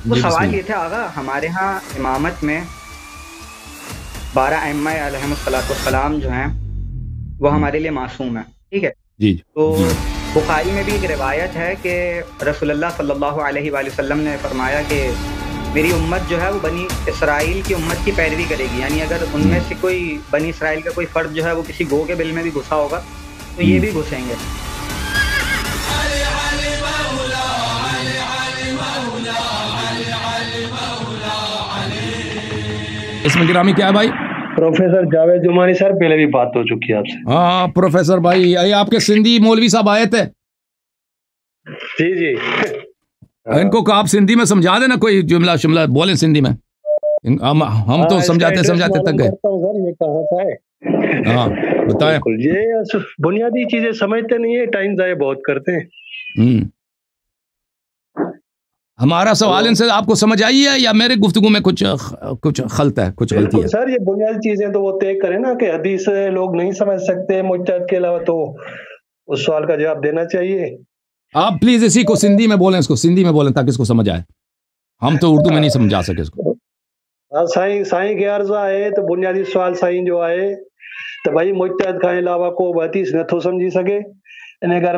وہ جی بسم سوال یہ اللہ. تھا آغا، ہمارے ہاں امامت میں 12 ائمہ علیہم الصلوۃ والسلام جو ہیں وہ ہم، ہمارے لیے معصوم ہیں، ٹھیک ہے؟ جی تو جی بخاری میں بھی ایک روایت ہے کہ رسول اللہ صلی اللہ علیہ وآلہ وسلم نے فرمایا کہ میری امت جو ہے وہ بنی اسرائیل کی امت کی پیروی کرے گی، یعنی اگر ان ہم، میں سے کوئی بنی اسرائیل کا کوئی فرد جو ہے وہ کسی گو کے بل میں بھی گھسا ہوگا تو یہ ہم. بھی گھسیں گے۔ اس میں گرامی کیا ہے بھائی؟ پروفیسر جاوید جمانی سر، پہلے بھی بات ہو چکی ہے آپ سے. ہاں پروفیسر بھائی، یہ آپ کے سندھی مولوی صاحب آئے تھے، جی جی. ان کو آپ سندھی میں سمجھا دینا، کوئی جملہ شملہ بولیں سندھی میں. ہم تو ہاں، اس کا سمجھاتے ایڈریس سمجھاتے معلوم تک گئے. کرتا ہوں سر، یہ کہاں کا ہے. ہاں بتائیں. بالکل، یہ بنیادی چیزیں سمجھتے نہیں ہے، ٹائم ضائع بہت کرتے ہیں. ہم. ہمارا سوال ان سے آپ کو سمجھ آئی ہے یا میرے گفتگو میں کچھ خلط ہے، کچھ غلطی بالکل ہے؟ سر، یہ بنیادی چیزیں تو وہ طے کریں نا کہ حدیث لوگ نہیں سمجھ سکتے مجتہد کے علاوہ، تو اس سوال کا جواب دینا چاہیے. آپ پلیز اسی کو سندھی میں بولیں، اس کو سندھی میں بولیں تاکہ اس کو سمجھ آئے. ہم تو اردو میں نہیں سمجھا سکے اس کو. ہاں سائیں کے عرض ہے تو بنیادی سوال سائیں جو ہے تو بھائی مجتہد کھا علاوہ کو بھی حدیث نٿو سمجھی سگے، ان کر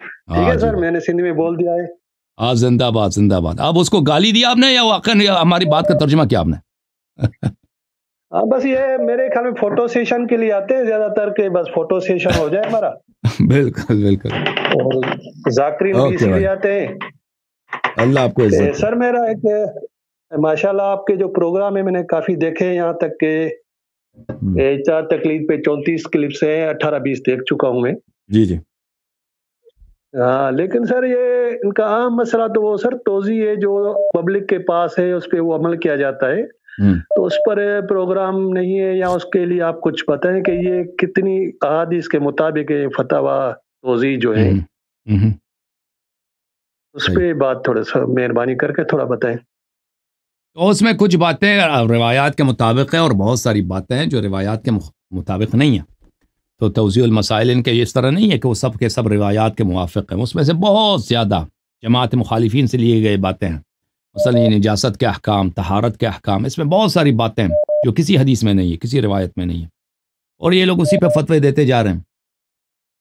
ٹھیک ہاں ہے جی سر، میں نے سندھی میں بول دیا ہے. ہاں، زندہ باد زندہ باد. اب اس کو گالی دیا آپ نے یا واقعا ہماری بات کا ترجمہ کیا آپ نے؟ ہاں بس یہ میرے خیال میں فوٹو سیشن کے لیے آتے ہیں زیادہ تر، کہ بس فوٹو سیشن ہو جائے ہمارا، بالکل بالکل. اور ذاکرین بھی اوکے اسی بھائی، لیے آتے ہیں. اللہ آپ کو کہ عزت دے. سر میرا ایک ماشاء اللہ آپ کے جو پروگرام ہے میں نے کافی دیکھے ہیں، یہاں تک کہ ہم، چار تقلید پہ 34 کلپس ہیں، 18-20 دیکھ چکا ہوں میں. جی جی ہاں لیکن سر یہ ان کا عام مسئلہ تو وہ سر توضیع ہے جو پبلک کے پاس ہے، اس پہ وہ عمل کیا جاتا ہے، ہم. تو اس پر پروگرام نہیں ہے، یا اس کے لیے آپ کچھ بتائیں کہ یہ کتنی احادیث کے مطابق ہے فتاوی توضیع جو ہے، ہم، ہم. اس صحیح. پہ بات تھوڑا سا مہربانی کر کے تھوڑا بتائیں. تو اس میں کچھ باتیں روایات کے مطابق ہیں اور بہت ساری باتیں ہیں جو روایات کے مطابق نہیں ہیں. تو توضیع المسائل ان کے اس طرح نہیں ہے کہ وہ سب کے سب روایات کے موافق ہیں. اس میں سے بہت زیادہ جماعت مخالفین سے لیے گئے باتیں ہیں. مثلا یہ نجاست کے احکام، طہارت کے احکام، اس میں بہت ساری باتیں ہیں جو کسی حدیث میں نہیں ہے، کسی روایت میں نہیں ہے، اور یہ لوگ اسی پہ فتوے دیتے جا رہے ہیں.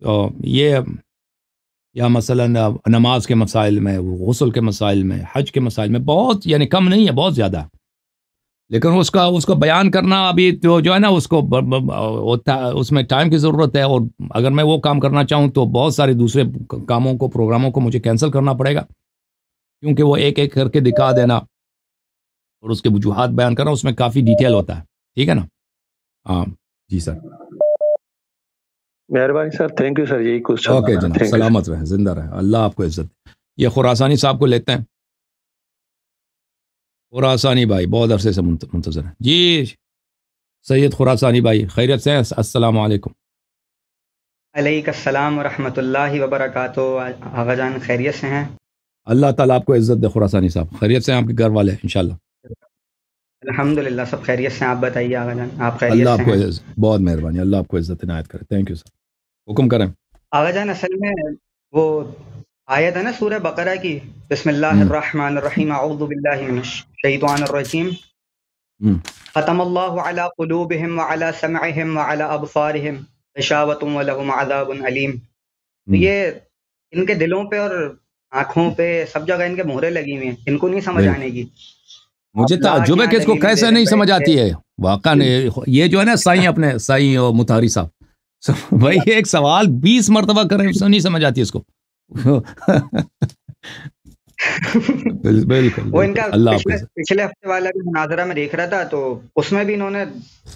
تو یہ یا مثلا نماز کے مسائل میں، غسل کے مسائل میں، حج کے مسائل میں بہت، یعنی کم نہیں ہے، بہت زیادہ. لیکن اس کو بیان کرنا ابھی جو ہے نا، اس کو اس میں ٹائم کی ضرورت ہے، اور اگر میں وہ کام کرنا چاہوں تو بہت سارے دوسرے کاموں کو، پروگراموں کو مجھے کینسل کرنا پڑے گا، کیونکہ وہ ایک ایک کر کے دکھا دینا اور اس کے وجوہات بیان کرنا، اس میں کافی ڈیٹیل ہوتا ہے. ٹھیک ہے نا؟ ہاں جی سر. مہربانی سر، تھینک یو سر، یہی کچھ چل اوکے رہا تھا. جناب، تھینک یو سر. سلامت رہے، زندہ رہے، اللہ آپ کو عزت. یہ خراسانی صاحب کو لیتے ہیں. خراسانی بھائی بہت عرصے سے منتظر ہیں. جی سید خراسانی بھائی، خیریت سے ہیں؟ السلام علیکم. علیکم السلام ورحمۃ اللہ وبرکاتہ. آغا جان خیریت سے ہیں؟ اللہ تعالیٰ آپ کو عزت دے. خراسانی صاحب خیریت سے ہیں؟ آپ کے گھر والے انشاءاللہ؟ الحمدللہ سب خیریت سے ہیں. آپ بتائیے آغا جان، آپ اللہ خیریت سے آپ کو ہیں؟ بہت مہربانی، اللہ آپ کو عزت عنایت کرے. Thank you sir. حکم کریں. آغا جان اصل میں وہ آیت ہے نا سورہ بقرہ کی، بسم اللہ ہم، الرحمن الرحیم، اعوذ باللہ من الشیطان الرجیم، ہم، ختم اللہ علی قلوبہم وعلی سمعہم وعلی ابصارہم غشاوۃ ولہم عذاب علیم. تو ہم. یہ ان کے دلوں پہ اور آنکھوں پہ سب جگہ ان کے مہرے لگی ہوئی ہیں، ان کو نہیں سمجھ بالکل. آنے کی. مجھے آپ لا کے تعجب ہے یہاں کہ اس کو دلیلیں کیسے دینے نہیں سمجھ بیٹھے. آتی ہے واقعا. یہ جو ہے نا سائیں، اپنے سائیں اور متحری صاحب، بھائی ایک سوال 20 مرتبہ کریں، اس سے نہیں سمجھ آتی اس کو. بالکل وہ ان کا بالکل، اللہ آپ کو عزت. پچھلے ہفتے والا بھی مناظرہ میں دیکھ رہا تھا، تو اس میں بھی انہوں نے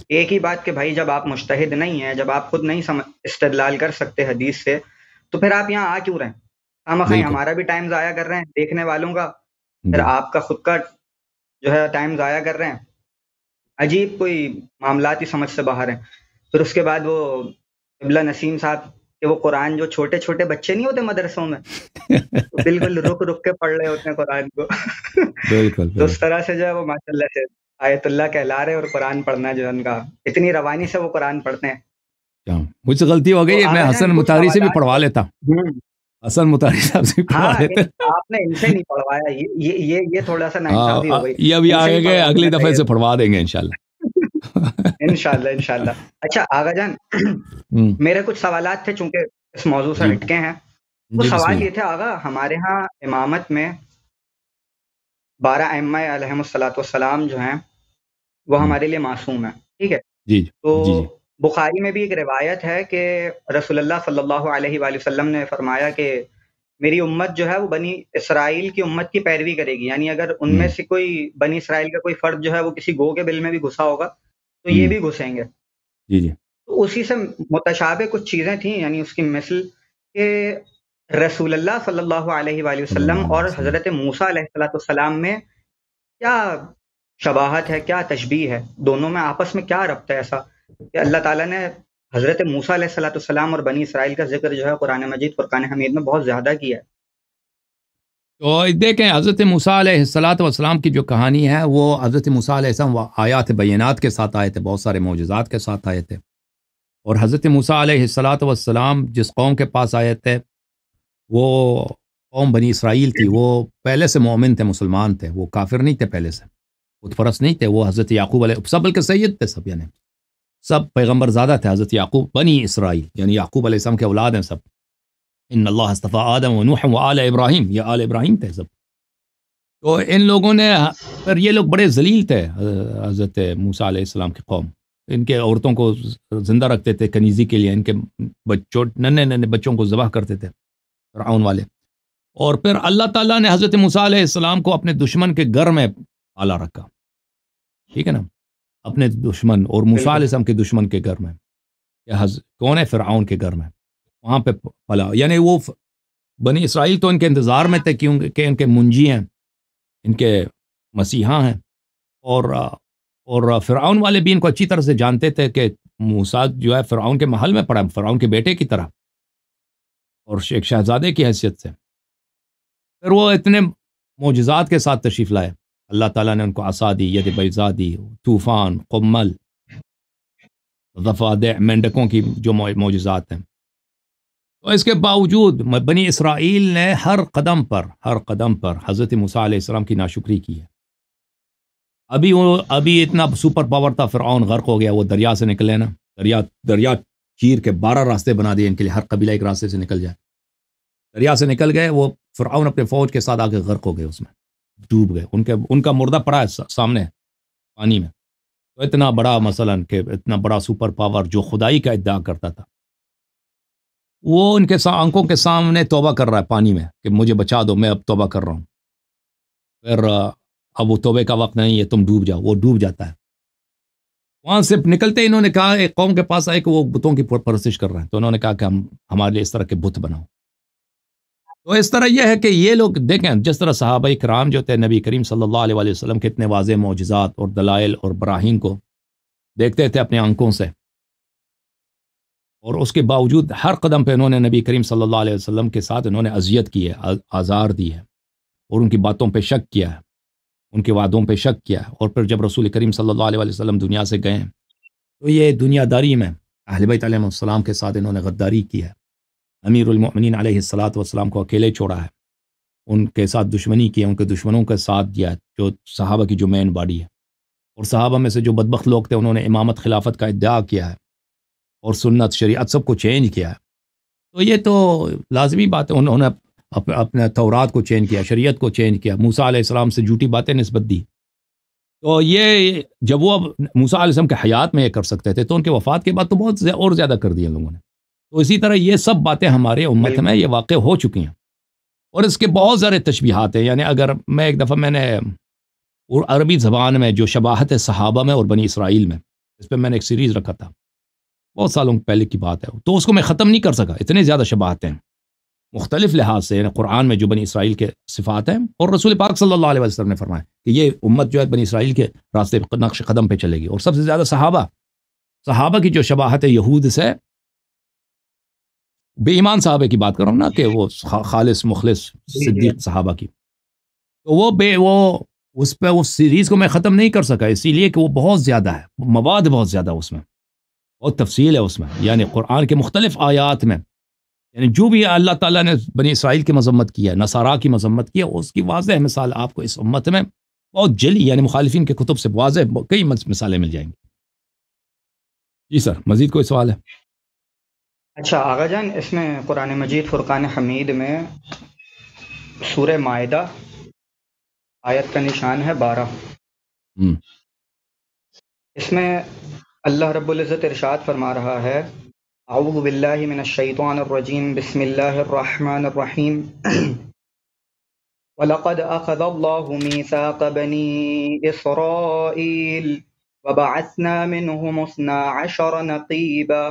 ایک ہی بات کہ بھائی جب آپ مجتہد نہیں ہیں، جب آپ خود نہیں استدلال کر سکتے حدیث سے، تو پھر آپ یہاں آ کیوں رہے ہیں؟ خواہ بالکل. ہمارا بھی ٹائم ضائع کر رہے ہیں دیکھنے والوں کا، پھر جی آپ کا خود کا جو ہے ٹائم ضائع کر رہے ہیں. عجیب کوئی معاملات ہی سمجھ سے باہر ہیں. پھر اس کے بعد وہ قبلہ نسیم صاحب کہ وہ قرآن جو چھوٹے چھوٹے بچے نہیں ہوتے مدرسوں میں، بالکل رک رک کے پڑھ رہے ہوتے ہیں قرآن کو. بالکل تو اس بالکل. طرح سے جو ہے وہ ماشاء اللہ سے آیت اللہ کہلا رہے، اور قرآن پڑھنا جو ہے ان کا اتنی روانی سے وہ قرآن پڑھتے ہیں. کیا مجھ سے غلطی ہو گئی تو ہے، میں آغا حسن جان کچھ مطہری سے بھی سوالات پڑھوا لیتا، ہوں، حسن مطہری صاحب سے بھی پڑھوا ہاں لیتے۔ آپ نے ان سے نہیں پڑھوایا، یہ تھوڑا سا ناانصافی ہو ہاں گئی، یہ ابھی ان سے ہی آگے گئے، پڑھوا اگلی دینا دفعہ چاہیے سے تھا۔ پڑھوا دیں گے انشاءاللہ۔ انشاءاللہ۔ اچھا آغا جان، ہوں، میرے کچھ سوالات تھے چونکہ اس موضوع سے جی ہٹ کے ہیں۔ وہ جی بسم سوال اللہ۔ یہ تھے آغا، ہمارے ہاں امامت میں 12 ائمہ علیہم الصلوۃ والسلام جو ہیں وہ ہوں، ہمارے لیے معصوم ہیں، ٹھیک ہے؟ جی تو جی جی بخاری میں بھی ایک روایت ہے کہ رسول اللہ صلی اللہ علیہ وآلہ وسلم نے فرمایا کہ میری امت جو ہے وہ بنی اسرائیل کی امت کی پیروی کرے گی، یعنی اگر ان میں ہوں، سے کوئی بنی اسرائیل کا کوئی فرد جو ہے وہ کسی گو کے بل میں بھی گھسا ہوگا تو یہ ہوں، بھی گھسیں گے۔ جی جی تو اسی سے متشابہ کچھ چیزیں تھیں، یعنی اس کی مثل کہ رسول اللہ صلی اللہ علیہ وآلہ صلی اللہ وسلم علیہ اور وسلم۔ حضرت موسیٰ علیہ السلام میں کیا شباہت ہے، کیا تشبیہ ہے، دونوں میں آپس میں کیا ربط ہے ایسا کہ اللہ تعالیٰ نے حضرت موسیٰ علیہ السلام اور بنی اسرائیل کا ذکر جو ہے قرآن مجید فرقان حمید میں بہت زیادہ کیا ہے؟ تو دیکھیں حضرت موسیٰ علیہ السلام کی جو کہانی ہے وہ حضرت موسیٰ علیہ السلام آیات بینات کے ساتھ آئے تھے، بہت سارے معجزات کے ساتھ آئے تھے، اور حضرت موسیٰ علیہ السلام جس قوم کے پاس آئے تھے وہ قوم بنی اسرائیل تھی، وہ پہلے سے مومن تھے، مسلمان تھے، وہ کافر نہیں تھے، پہلے سے بت پرست نہیں تھے، وہ حضرت یعقوب علیہ سب بلکہ سید تھے سب، یعنی سب پیغمبر زادہ تھے، حضرت یعقوب بنی اسرائیل یعنی یعقوب علیہ السلام کے اولاد ہیں سب۔ ان اللہ اصطفیٰ آدم و نوح و آل ابراہیم، یہ آل ابراہیم تھے سب۔ تو ان لوگوں نے پر یہ لوگ بڑے ذلیل تھے، حضرت موسیٰ علیہ السلام کی قوم، ان کے عورتوں کو زندہ رکھتے تھے کنیزی کے لیے، ان کے بچوں ننے بچوں کو ذبح کرتے تھے فرعون والے۔ اور پھر اللہ تعالیٰ نے حضرت موسیٰ علیہ السلام کو اپنے دشمن کے گھر میں پالا رکھا، ٹھیک ہے نا، اپنے دشمن اور موسیٰ بالکل علیہ السلام کے دشمن کے گھر میں، کون ہے؟ فرعون کے گھر میں، وہاں پہ پلا، یعنی وہ بنی اسرائیل تو ان کے انتظار میں تھے کہ ان کے منجی ہیں، ان کے مسیحا ہیں، اور فرعون والے بھی ان کو اچھی طرح سے جانتے تھے کہ موسیٰ جو ہے فرعون کے محل میں پڑا، فرعون کے بیٹے کی طرح اور ایک شہزادے کی حیثیت سے۔ پھر وہ اتنے معجزات کے ساتھ تشریف لائے، اللہ تعالیٰ نے ان کو عصا دی، ید بیضا دی، طوفان، قمل، ضفادع، مینڈکوں کی جو معجزات ہیں۔ تو اس کے باوجود بنی اسرائیل نے ہر قدم پر حضرت موسیٰ علیہ السلام کی ناشکری کی ہے۔ ابھی اتنا سپر پاور تھا، فرعون غرق ہو گیا، وہ دریا سے نکلے نا، دریا چیر کے 12 راستے بنا دیے ان کے لیے، ہر قبیلہ ایک راستے سے نکل جائے، دریا سے نکل گئے، وہ فرعون اپنے فوج کے ساتھ آگے غرق ہو گئے، اس میں ڈوب گئے، ان کا مردہ پڑا ہے سامنے پانی میں۔ تو اتنا بڑا مثلا کہ اتنا بڑا سپر پاور جو خدائی کا ادعا کرتا تھا، وہ ان کے آنکھوں کے سامنے توبہ کر رہا ہے پانی میں کہ مجھے بچا دو، میں اب توبہ کر رہا ہوں۔ پھر اب وہ توبے کا وقت نہیں ہے، تم ڈوب جاؤ، وہ ڈوب جاتا ہے۔ وہاں سے نکلتے انہوں نے کہا، ایک قوم کے پاس آئے کہ وہ بتوں کی پرستش کر رہے ہیں، تو انہوں نے کہا کہ ہمارے لیے اس طرح کے بت بناؤ۔ تو اس طرح یہ ہے کہ یہ لوگ دیکھیں، جس طرح صحابہ کرام جو تھے نبی کریم صلی اللہ علیہ وسلم کے اتنے واضح معجزات اور دلائل اور براہین کو دیکھتے تھے اپنے آنکھوں سے، اور اس کے باوجود ہر قدم پہ انہوں نے نبی کریم صلی اللہ علیہ وسلم کے ساتھ انہوں نے اذیت کی ہے، آزار دی ہے، اور ان کی باتوں پہ شک کیا ہے، ان کے وعدوں پہ شک کیا ہے۔ اور پھر جب رسول کریم صلی اللہ علیہ وسلم دنیا سے گئے تو یہ دنیا داری میں اہل بیت علیہ السلام کے ساتھ انہوں نے غداری کی ہے، امیر المؤمنین علیہ الصلوۃ والسلام کو اکیلے چھوڑا ہے، ان کے ساتھ دشمنی کی ہے، ان کے دشمنوں کا ساتھ دیا ہے، جو صحابہ کی جو مین باڈی ہے، اور صحابہ میں سے جو بدبخت لوگ تھے انہوں نے امامت خلافت کا ادعا کیا ہے، اور سنت شریعت سب کو چینج کیا ہے۔ تو یہ تو لازمی بات ہے، انہوں نے اپنے تورات کو چینج کیا، شریعت کو چینج کیا، موسیٰ علیہ السلام سے جھوٹی باتیں نسبت دی۔ تو یہ جب وہ اب موسیٰ علیہ السلام کے حیات میں یہ کر سکتے تھے تو ان کے وفات کے بعد تو بہت اور زیادہ کر دیا لوگوں نے۔ تو اسی طرح یہ سب باتیں ہمارے امت میں یہ واقع ہو چکی ہیں، اور اس کے بہت سارے تشبیہات ہیں۔ یعنی اگر میں ایک دفعہ میں نے عربی زبان میں جو شباہت ہے صحابہ میں اور بنی اسرائیل میں، اس پہ میں نے ایک سیریز رکھا تھا، بہت سالوں پہلے کی بات ہے، تو اس کو میں ختم نہیں کر سکا، اتنے زیادہ شباہتیں ہیں مختلف لحاظ سے، یعنی قرآن میں جو بنی اسرائیل کے صفات ہیں، اور رسول پاک صلی اللہ علیہ وسلم نے فرمایا کہ یہ امت جو ہے بنی اسرائیل کے راستے نقش قدم پہ چلے گی۔ اور سب سے زیادہ صحابہ کی جو شباہت ہے یہود سے، بے ایمان صحابہ کی بات کر رہا ہوں نا، کہ وہ خالص مخلص صدیق صحابہ کی، تو وہ اس پہ اس سیریز کو میں ختم نہیں کر سکا، اسی لیے کہ وہ بہت زیادہ ہے، مواد بہت زیادہ اس میں، اور تفصیل ہے اس میں، یعنی قرآن کے مختلف آیات میں، یعنی جو بھی اللہ تعالیٰ نے بنی اسرائیل کی مذمت کی ہے، نصارا کی مذمت کی ہے، اس کی واضح مثال آپ کو اس امت میں بہت جلی، یعنی مخالفین کے کتب سے واضح کئی مثالیں مل جائیں گی. جی سر، مزید کوئی سوال ہے؟ اچھا آغا جان، اس میں قرآن مجید فرقان حمید میں سورہ مائدہ آیت کا نشان ہے 12. ہم، اس میں اللہ رب العزت ارشاد فرما رہا ہے، اعوذ باللہ من الشیطان الرجیم، بسم اللہ الرحمن الرحیم، وَلَقَدْ أَخَذَ اللَّهُ مِيثَاقَ بَنِي إِسْرَائِيلَ وَبَعَثْنَا مِنْهُمُ 12 نَقِيبًا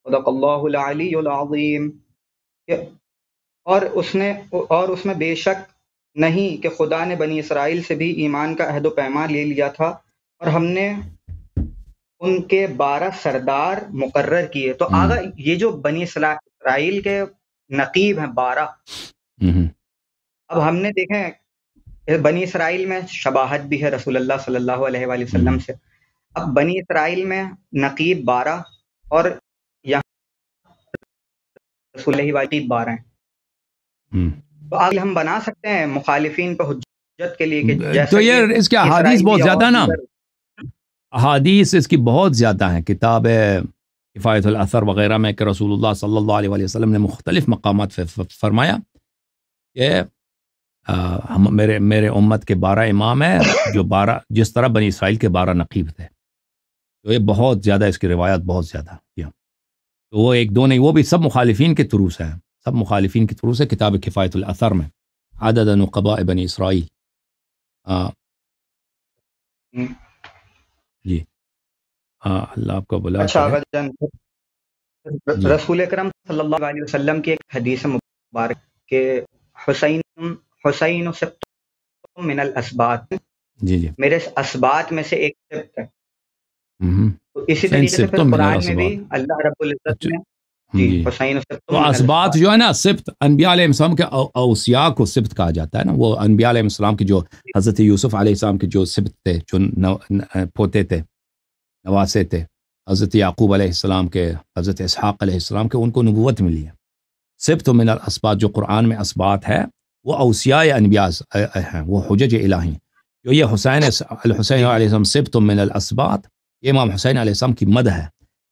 صدق اللہ العلی العظیم. اور اس میں بے شک نہیں کہ خدا نے بنی اسرائیل سے بھی ایمان کا عہد و پیمان لے لیا تھا، اور ہم نے ان کے 12 سردار مقرر کیے. تو آگا یہ جو بنی اسرائیل کے نقیب ہیں 12، اب ہم نے دیکھیں بنی اسرائیل میں شباہت بھی ہے رسول اللہ صلی اللہ علیہ وآلہ وسلم سے. اب بنی اسرائیل میں نقیب 12 اور یہاں رسول اللہ واقعی 12 ہیں. تو آگے ہم بنا سکتے ہیں مخالفین پہ حجت کے لیے کہ جیسا تو یہ اس کے احادیث بہت زیادہ نا، احادیث اس کی بہت زیادہ ہیں. کتاب کفایت الاثر وغیرہ میں کہ رسول اللہ صلی اللہ علیہ وآلہ وسلم نے مختلف مقامات پہ فرمایا کہ میرے امت کے 12 امام ہیں، جو 12 جس طرح بنی اسرائیل کے 12 نقیب تھے. تو یہ بہت زیادہ، اس کی روایات بہت زیادہ. تو وہ ایک دو نہیں، وہ بھی سب مخالفین کے تروس ہیں، سب مخالفین کے تروس ہے. کتاب کفایت الاثر میں عدد نقباء بنی اسرائیل. جی اللہ آپ کو بلا. اچھا رسول اکرم صلی اللہ علیہ وسلم کی ایک حدیث مبارک کہ حسین سبت من الاسبات، جی میرے اسبات میں سے ایک سبت ہے. تو اسی طریقے سے پھر قرآن میں بھی اللہ رب العزت نے جی حسین تو اسبات جو ہے نا، سبت انبیاء علیہ السلام کے اوصیاء کو سبت کہا جاتا ہے نا. وہ انبیاء علیہ السلام کے جو حضرت یوسف علیہ السلام کے جو سبت تھے، جو پوتے تھے، نواسے تھے، حضرت یعقوب علیہ السلام کے، حضرت اسحاق علیہ السلام کے، ان کو نبوت ملی ہے. سبت من الاسبات جو قرآن میں اسبات ہے وہ اوصیاء انبیاء ہیں، وہ حجج الہی. جو یہ حسین الحسین علیہ السلام سبت من الاسبات، یہ امام حسین علیہ السلام کی مدح ہے.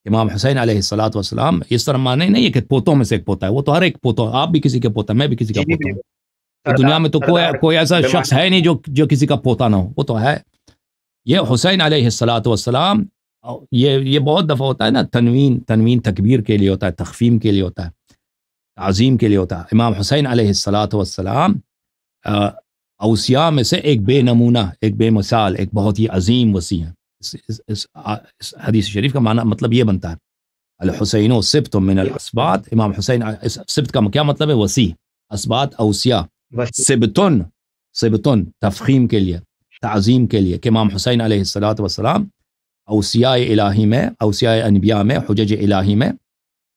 امام حسین علیہ الصلوۃ والسلام اس طرح مانے نہیں ہے کہ پوتوں میں سے ایک پوتا ہے، وہ تو ہر ایک پوتا، آپ بھی کسی کے پوتا، میں بھی کسی کا پوتا ہوں. تو دنیا میں تو کوئی ایسا شخص ہے نہیں جو کسی کا پوتا نہ ہو، وہ تو ہے. یہ حسین علیہ الصلوۃ والسلام، یہ بہت دفعہ ہوتا ہے نا، تنوین تکبیر کے لیے ہوتا ہے، تخفیم کے لیے ہوتا ہے، تعظیم کے لیے ہوتا ہے. امام حسین علیہ الصلوۃ والسلام اوصیاء میں سے ایک بے نمونہ، ایک بے مثال، ایک بہت ہی عظیم وسیع ہے. اس حدیث شریف کا معنی مطلب یہ بنتا ہے الحسین سبت من الاسبات. امام حسین، سبت کا کیا مطلب ہے؟ وسیع. اسبات اوصیاء، سبتن تفخیم کے لیے، تعظیم کے لیے، کہ امام حسین علیہ الصلوۃ والسلام اوصیاء الہی میں، اوصیاء انبیاء میں، حجج الہی میں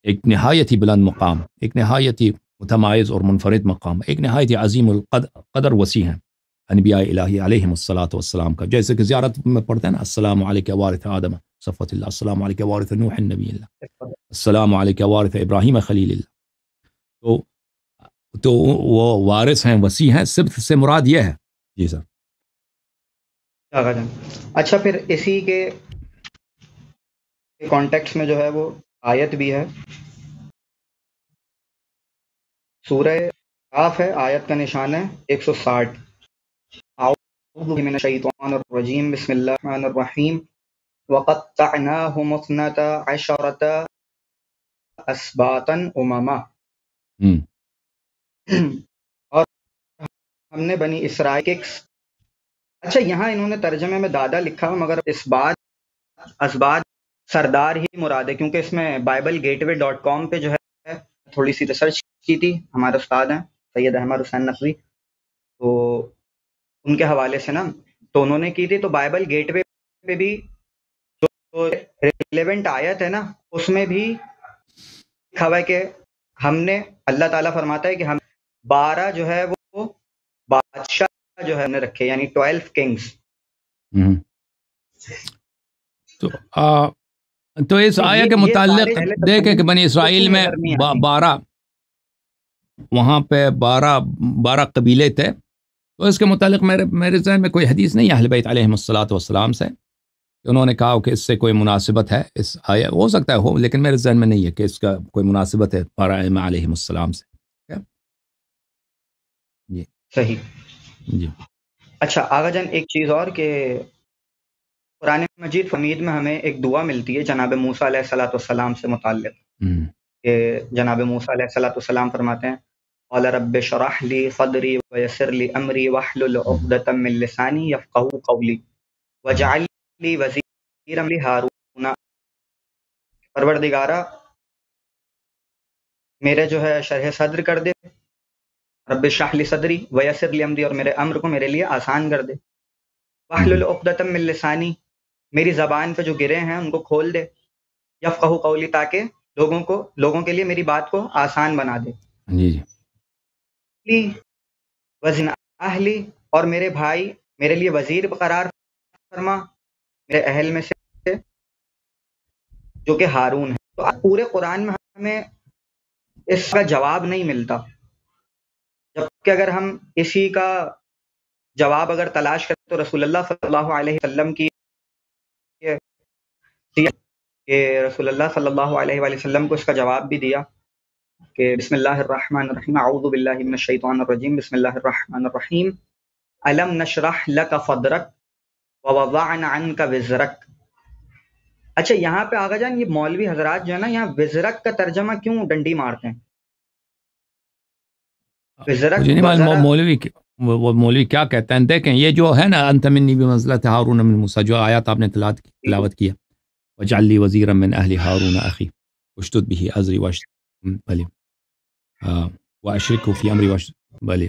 ایک نہایت ہی بلند مقام، ایک نہایت ہی متمایز اور منفرد مقام، ایک نہایت ہی عظیم القدر وسیع ہیں انبیاء الہی علیہم الصلاۃ والسلام کا. جیسے کہ زیارت میں پڑھتے ہیں نا، السلام علیک وارث آدم صفوۃ اللہ، السلام علیک وارث نوح نبی اللہ، السلام علیک وارث ابراہیم خلیل اللہ. تو وہ وارث ہیں، وسیع ہیں. سبت سے مراد یہ ہے. جی سر. اچھا پھر اسی کے کانٹیکس میں جو ہے وہ آیت بھی ہے، سورہ قاف ہے، آیت کا نشان ہے 160. اعوذ من الشیطان الرجیم، بسم اللہ الرحمن الرحیم، وَقَطَّعْنَاهُمُ 12 أَسْبَاطًا أُمَمًا. اور ہم نے بنی اسرائیل کے، اچھا یہاں انہوں نے ترجمے میں دادا لکھا ہوا، مگر اسبات سردار ہی مراد ہے، کیونکہ اس میں BibleGateway.com پہ جو ہے تھوڑی سی ریسرچ کی تھی، ہمارے استاد ہیں سید احمد حسین نقوی، تو ان کے حوالے سے نا، تو انہوں نے کی تھی. تو بائبل گیٹ وے پہ بھی جو ریلیونٹ آیت ہے نا، اس میں بھی لکھا ہوا ہے کہ ہم نے، اللہ تعالیٰ فرماتا ہے کہ ہم 12 جو ہے وہ بادشاہ جو ہے نے رکھے، یعنی 12 کنگز. تو تو اس تو آیا کے یہ متعلق سارے اہل دیکھیں کہ تصوف بنی کو اسرائیل اسی میں نظر نہیں آتی۔ 12 وہاں پہ 12 قبیلے تھے، تو اس کے متعلق میرے ذہن میں کوئی حدیث نہیں ہے اہل بیت علیہم الصلاۃ والسلام سے کہ انہوں نے کہا کہ اس سے کوئی مناسبت ہے، اس آیا ہو سکتا ہے ہو، لیکن میرے ذہن میں نہیں ہے کہ اس کا کوئی مناسبت ہے 12 ائمہ علیہم السلام سے۔ جی صحیح۔ جی اچھا آغا جان، ایک چیز اور کہ قرآن مجید فمید میں ہمیں ایک دعا ملتی ہے جناب موسیٰ علیہ الصلوۃ والسلام سے متعلق، ہم، کہ جناب موسیٰ علیہ الصلوۃ والسلام فرماتے ہیں قال رب اشرح لي صدري ويسر لي امري واحلل عقدة من لساني يفقهوا قولي واجعل لي وزيرا من هارون۔ پروردگارا میرے جو ہے شرح صدر کر دے، رب اشرح لي صدری ویسر لي امری، اور میرے امر کو میرے لیے آسان کر دے، واحلل عقدة من لسانی، میری زبان پہ جو گرے ہیں ان کو کھول دے، یفقہوا قولی، تاکہ لوگوں کے لیے میری بات کو آسان بنا دے، جی جی وزن اہلی، اور میرے بھائی میرے لیے وزیر قرار فرما میرے اہل میں سے جو کہ ہارون ہے۔ تو پورے قرآن میں ہمیں اس کا جواب نہیں ملتا، جبکہ اگر ہم اسی کا جواب اگر تلاش کریں تو رسول اللہ صلی اللہ علیہ وسلم کی کہ رسول اللہ صلی اللہ علیہ وآلہ وسلم کو اس کا جواب بھی دیا کہ بسم اللہ الرحمن الرحیم، اعوذ باللہ من الشیطان الرجیم، بسم اللہ الرحمن الرحیم، الم نشرح لک صدرک ووضعنا عنک وزرک۔ اچھا یہاں پہ آغا جان، یہ مولوی حضرات جو ہے نا، یہاں وزرک کا ترجمہ کیوں ڈنڈی مارتے ہیں؟ وزرک مجھے نہیں کو معلوم ذرا وہ مولوی کیا کہتے ہیں۔ دیکھیں یہ جو ہے نا انت منی بمنزلۃ ہارون من موسیٰ، جو آیات آپ نے تلاوت کیا، وجعل لی وزیرا من اہل ہارون اخی اشدد به ازری واشرکہ فی امری بلے،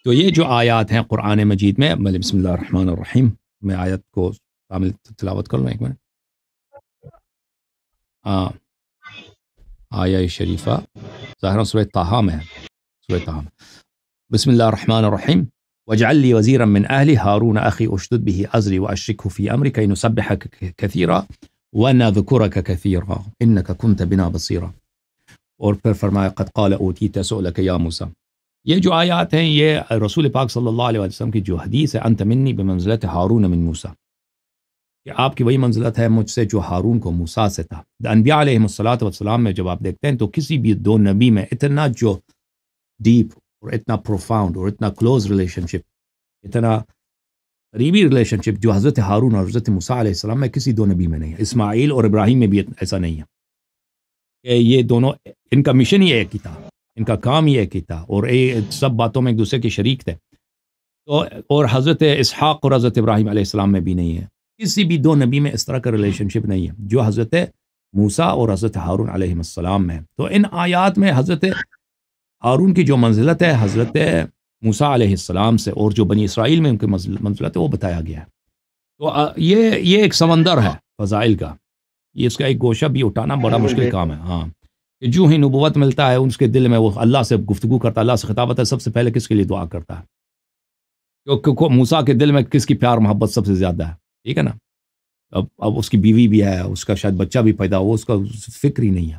تو یہ جو آیات ہیں قرآن مجید میں، بسم اللہ الرحمن الرحیم، میں آیت کو کامل تلاوت کر لوں ایک منٹ۔ آیہ شریفہ ظاہراً سورہ طٰہٰ میں ہے، سورہ طٰہٰ میں، بسم اللہ الرحمن الرحیم، واجعل لي وزيرا من أهلي هارون أخي أشدد به أزري وأشركه في أمري كي نسبحك كثيرا ونذكرك كثيرا إنك كنت بنا بصيرا۔ اور پھر فرمایا قد قال أوتيت سؤلك يا موسى۔ یہ جو آیات ہیں یہ رسول پاک صلی اللہ علیہ وسلم کی جو حدیث ہے انت منی بمنزلت ہارون من موسیٰ، کہ آپ کی وہی منزلت ہے مجھ سے جو ہارون کو موسیٰ سے تھا۔ انبیاء علیہم الصلاۃ والسلام میں جب آپ دیکھتے ہیں تو کسی بھی دو نبی میں اتنا جو ڈیپ اور اتنا پروفاؤنڈ اور اتنا کلوز ریلیشن شپ، اتنا قریبی ریلیشن شپ جو حضرت ہارون اور حضرت موسیٰ علیہ السلام میں کسی دو نبی میں نہیں ہے۔ اسماعیل اور ابراہیم میں بھی ایسا نہیں ہے کہ یہ دونوں، ان کا مشن ہی ایک ہی تھا، ان کا کام ہی ایک ہی تھا، اور سب باتوں میں ایک دوسرے کے شریک تھے۔ تو اور حضرت اسحاق اور حضرت ابراہیم علیہ السلام میں بھی نہیں ہے، کسی بھی دو نبی میں اس طرح کا ریلیشن شپ نہیں ہے جو حضرت موسیٰ اور حضرت ہارون علیہ السلام میں ہے۔ تو ان آیات میں حضرت ہارون کی جو منزلت ہے حضرت موسیٰ علیہ السلام سے، اور جو بنی اسرائیل میں ان کی منزلت ہے وہ بتایا گیا ہے۔ تو یہ ایک سمندر ہے فضائل کا، یہ اس کا ایک گوشہ بھی اٹھانا بڑا مشکل کام ہے۔ ہاں، کہ جو ہی نبوت ملتا ہے اس کے دل میں وہ اللہ سے گفتگو کرتا ہے، اللہ سے خطابت ہے، سب سے پہلے کس کے لیے دعا کرتا ہے؟ کیونکہ موسیٰ کے دل میں کس کی پیار محبت سب سے زیادہ ہے؟ ٹھیک ہے نا؟ اب اس کی بیوی بھی ہے، اس کا شاید بچہ بھی پیدا ہو، اس کا فکر ہی نہیں ہے،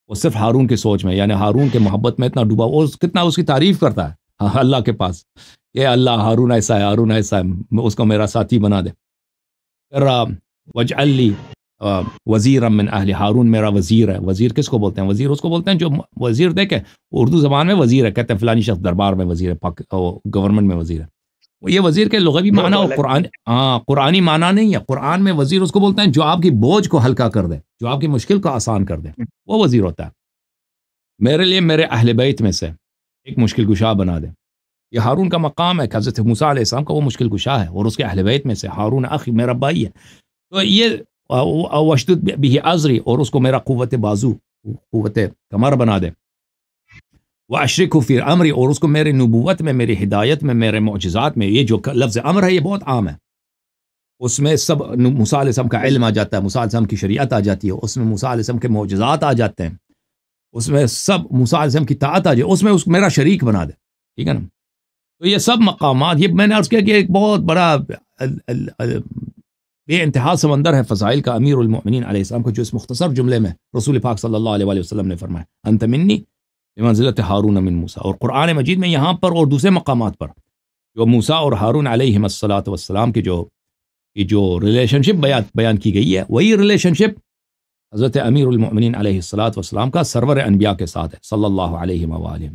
وہ صرف ہارون کی سوچ میں، یعنی ہارون کے محبت میں اتنا ڈوبا، وہ کتنا اس کی تعریف کرتا ہے اللہ کے پاس، کہ اللہ ہارون ایسا ہے، ہارون ایسا ہے، اس کو میرا ساتھی بنا دے۔ پھر وجعل لی وزیرا من اہل، ہارون میرا وزیر ہے۔ وزیر کس کو بولتے ہیں؟ وزیر اس کو بولتے ہیں جو وزیر، دیکھیں اردو زبان میں وزیر ہے، کہتے ہیں فلانی شخص دربار میں وزیر ہے، گورنمنٹ میں وزیر ہے۔ یہ وزیر کے لغوی معنی اور قرآنی معنی نہیں ہے۔ قرآن میں وزیر اس کو بولتے ہیں جو آپ کی بوجھ کو ہلکا کر دے، جو آپ کی مشکل کو آسان کر دے، وہ وزیر ہوتا ہے۔ میرے لیے میرے اہل بیت میں سے ایک مشکل کشا بنا دے، یہ ہارون کا مقام ہے کہ حضرت موسیٰ علیہ السلام کا وہ مشکل کشا ہے، اور اس کے اہل بیت میں سے ہارون اخی میرا بھائی ہے۔ تو یہ واشدد به ازری، اور اس کو میرا قوت بازو، قوت کمر بنا دے، واشرکہ فی امری، اور اس کو میرے نبوت میں، میری ہدایت میں، میرے معجزات میں۔ یہ جو لفظ امر ہے یہ بہت عام ہے، اس میں سب موسیٰ علیہ السلام کا علم آ جاتا ہے، موسیٰ علیہ السلام کی شریعت آ جاتی ہے، اس میں موسیٰ علیہ السلام کے معجزات آ جاتے ہیں، اس میں سب موسیٰ علیہ السلام کی طاعت آ جائے، اس میں میرا شریک بنا دے، ٹھیک ہے نا؟ تو یہ سب مقامات، یہ میں نے عرض کیا کہ ایک بہت بڑا یہ انتہا سمندر ہے فضائل کا امیر المؤمنین علیہ السلام کو، جو اس مختصر جملے میں رسول پاک صلی اللہ علیہ وآلہ وسلم نے فرمایا انت منی بمنزلت ہارون من موسیٰ، اور قرآن مجید میں یہاں پر اور دوسرے مقامات پر جو موسیٰ اور ہارون علیہم الصلاۃ والسلام کی جو ریلیشن شپ بیان کی گئی ہے، وہی ریلیشن شپ حضرت امیر المؤمنین علیہ الصلاۃ والسلام کا سرور انبیاء کے ساتھ ہے صلی اللہ علیہ وآلہ